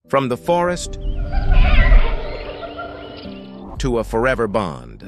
From the forest to a forever bond.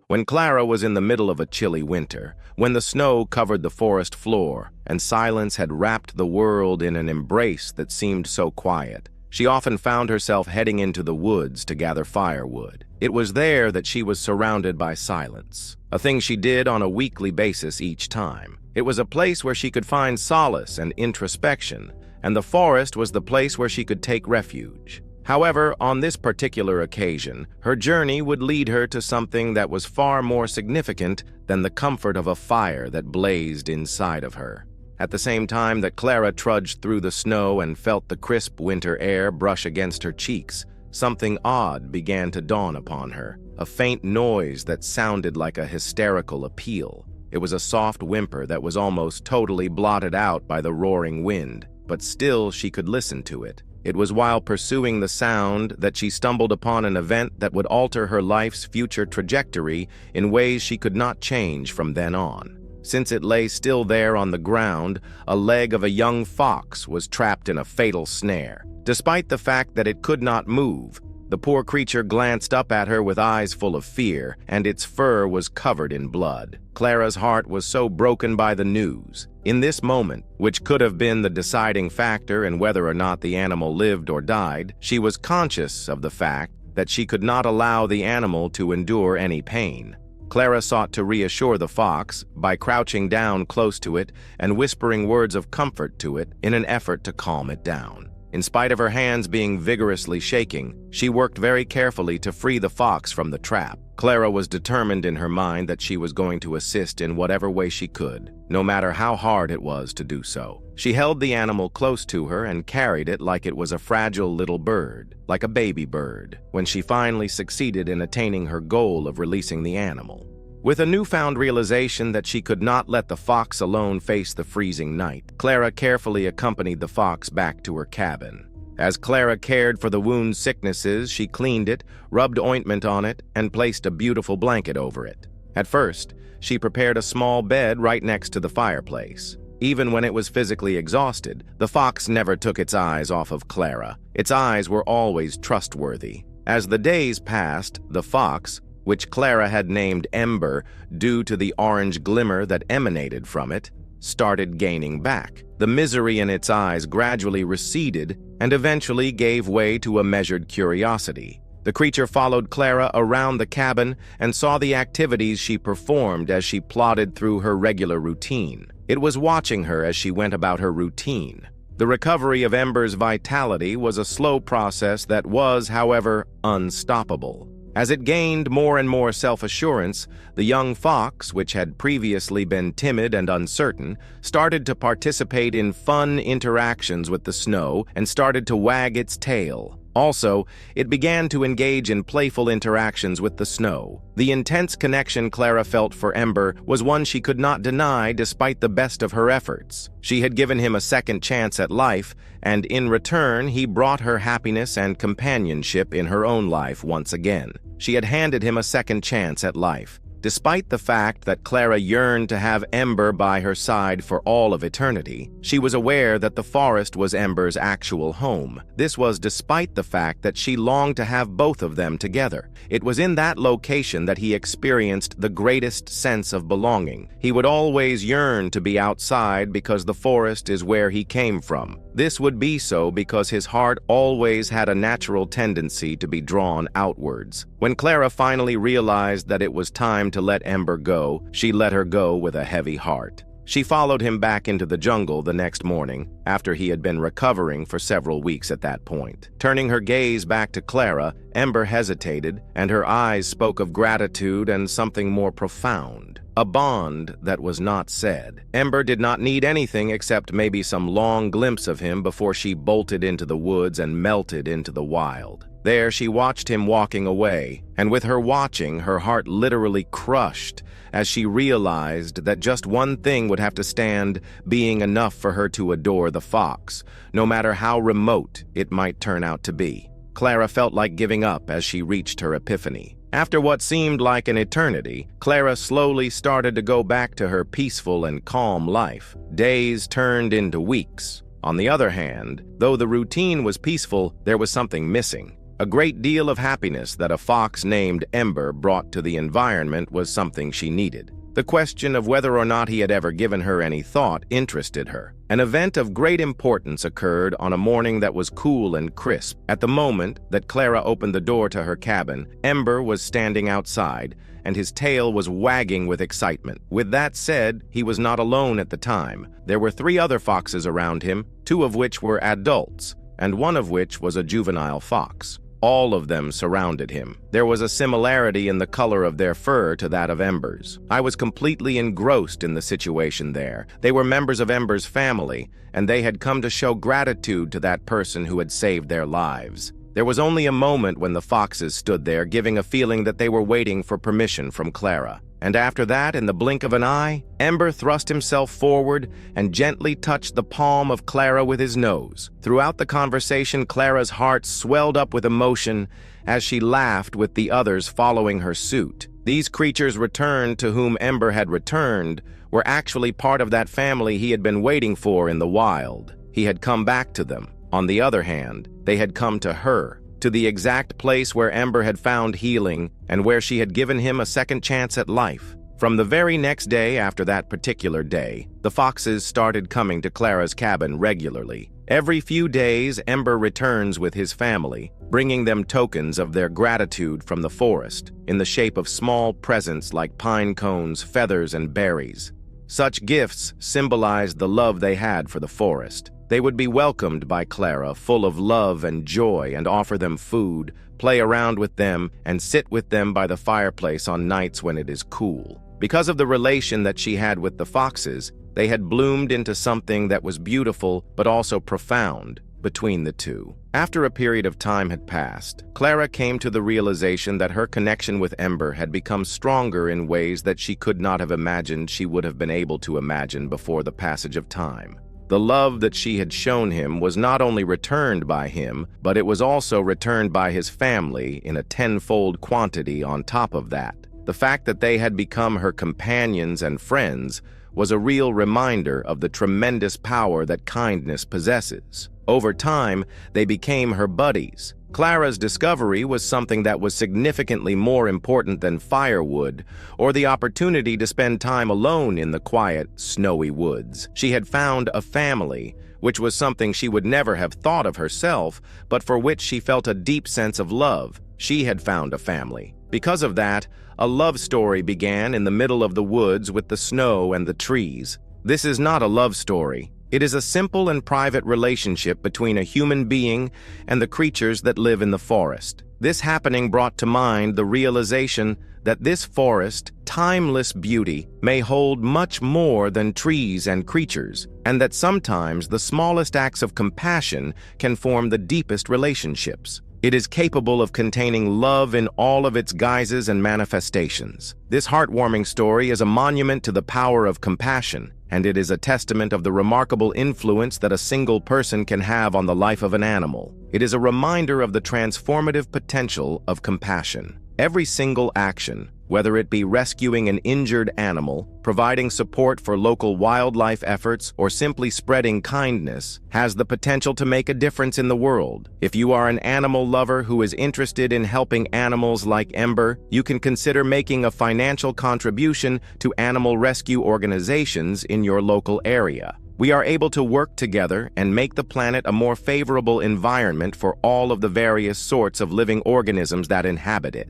When Clara was in the middle of a chilly winter, when the snow covered the forest floor and silence had wrapped the world in an embrace that seemed so quiet, she often found herself heading into the woods to gather firewood. It was there that she was surrounded by silence, a thing she did on a weekly basis each time. It was a place where she could find solace and introspection, and the forest was the place where she could take refuge. However, on this particular occasion, her journey would lead her to something that was far more significant than the comfort of a fire that blazed inside of her. At the same time that Clara trudged through the snow and felt the crisp winter air brush against her cheeks, something odd began to dawn upon her, a faint noise that sounded like a hysterical appeal. It was a soft whimper that was almost totally blotted out by the roaring wind, but still she could listen to it. It was while pursuing the sound that she stumbled upon an event that would alter her life's future trajectory in ways she could not change from then on. Since it lay still there on the ground, a leg of a young fox was trapped in a fatal snare. Despite the fact that it could not move, the poor creature glanced up at her with eyes full of fear, and its fur was covered in blood. Clara's heart was so broken by the news. In this moment, which could have been the deciding factor in whether or not the animal lived or died, she was conscious of the fact that she could not allow the animal to endure any pain. Clara sought to reassure the fox by crouching down close to it and whispering words of comfort to it in an effort to calm it down. In spite of her hands being vigorously shaking, she worked very carefully to free the fox from the trap. Clara was determined in her mind that she was going to assist in whatever way she could, no matter how hard it was to do so. She held the animal close to her and carried it like it was a fragile little bird, like a baby bird, when she finally succeeded in attaining her goal of releasing the animal. With a newfound realization that she could not let the fox alone face the freezing night, Clara carefully accompanied the fox back to her cabin. As Clara cared for the wound's sicknesses, she cleaned it, rubbed ointment on it, and placed a beautiful blanket over it. At first, she prepared a small bed right next to the fireplace. Even when it was physically exhausted, the fox never took its eyes off of Clara. Its eyes were always trustworthy. As the days passed, the fox, which Clara had named Ember due to the orange glimmer that emanated from it, started gaining back. The misery in its eyes gradually receded and eventually gave way to a measured curiosity. The creature followed Clara around the cabin and saw the activities she performed as she plodded through her regular routine. It was watching her as she went about her routine. The recovery of Ember's vitality was a slow process that was, however, unstoppable. As it gained more and more self-assurance, the young fox, which had previously been timid and uncertain, started to participate in fun interactions with the snow and started to wag its tail. Also, it began to engage in playful interactions with the snow. The intense connection Clara felt for Ember was one she could not deny despite the best of her efforts. She had given him a second chance at life, and in return, he brought her happiness and companionship in her own life once again. She had handed him a second chance at life. Despite the fact that Clara yearned to have Ember by her side for all of eternity, she was aware that the forest was Ember's actual home. This was despite the fact that she longed to have both of them together. It was in that location that he experienced the greatest sense of belonging. He would always yearn to be outside because the forest is where he came from. This would be so because his heart always had a natural tendency to be drawn outwards. When Clara finally realized that it was time to let Ember go, she let her go with a heavy heart. She followed him back into the jungle the next morning, after he had been recovering for several weeks at that point. Turning her gaze back to Clara, Ember hesitated, and her eyes spoke of gratitude and something more profound. A bond that was not said. Ember did not need anything except maybe some long glimpse of him before she bolted into the woods and melted into the wild. There she watched him walking away, and with her watching, her heart literally crushed as she realized that just one thing would have to stand being enough for her to adore the fox, no matter how remote it might turn out to be. Clara felt like giving up as she reached her epiphany. After what seemed like an eternity, Clara slowly started to go back to her peaceful and calm life. Days turned into weeks. On the other hand, though the routine was peaceful, there was something missing. A great deal of happiness that a fox named Ember brought to the environment was something she needed. The question of whether or not he had ever given her any thought interested her. An event of great importance occurred on a morning that was cool and crisp. At the moment that Clara opened the door to her cabin, Ember was standing outside, and his tail was wagging with excitement. With that said, he was not alone at the time. There were 3 other foxes around him, 2 of which were adults, and 1 of which was a juvenile fox. All of them surrounded him. There was a similarity in the color of their fur to that of Ember's. I was completely engrossed in the situation there. They were members of Ember's family, and they had come to show gratitude to that person who had saved their lives. There was only a moment when the foxes stood there, giving a feeling that they were waiting for permission from Clara. And after that, in the blink of an eye, Ember thrust himself forward and gently touched the palm of Clara with his nose. Throughout the conversation, Clara's heart swelled up with emotion as she laughed with the others following her suit. These creatures returned to whom Ember had returned were actually part of that family he had been waiting for in the wild. He had come back to them. On the other hand, they had come to her, to the exact place where Ember had found healing and where she had given him a second chance at life. From the very next day after that particular day, the foxes started coming to Clara's cabin regularly. Every few days, Ember returns with his family, bringing them tokens of their gratitude from the forest, in the shape of small presents like pine cones, feathers, and berries. Such gifts symbolized the love they had for the forest. They would be welcomed by Clara, full of love and joy, and offer them food, play around with them, and sit with them by the fireplace on nights when it is cool. Because of the relation that she had with the foxes, they had bloomed into something that was beautiful but also profound between the two. After a period of time had passed, Clara came to the realization that her connection with Ember had become stronger in ways that she could not have imagined she would have been able to imagine before the passage of time. The love that she had shown him was not only returned by him, but it was also returned by his family in a tenfold quantity on top of that. The fact that they had become her companions and friends was a real reminder of the tremendous power that kindness possesses. Over time, they became her buddies. Clara's discovery was something that was significantly more important than firewood or the opportunity to spend time alone in the quiet, snowy woods. She had found a family, which was something she would never have thought of herself, but for which she felt a deep sense of love. She had found a family. Because of that, a love story began in the middle of the woods with the snow and the trees. This is not a love story. It is a simple and private relationship between a human being and the creatures that live in the forest. This happening brought to mind the realization that this forest, timeless beauty, may hold much more than trees and creatures, and that sometimes the smallest acts of compassion can form the deepest relationships. It is capable of containing love in all of its guises and manifestations. This heartwarming story is a monument to the power of compassion, and it is a testament of the remarkable influence that a single person can have on the life of an animal. It is a reminder of the transformative potential of compassion. Every single action, whether it be rescuing an injured animal, providing support for local wildlife efforts, or simply spreading kindness, has the potential to make a difference in the world. If you are an animal lover who is interested in helping animals like Ember, you can consider making a financial contribution to animal rescue organizations in your local area. We are able to work together and make the planet a more favorable environment for all of the various sorts of living organisms that inhabit it.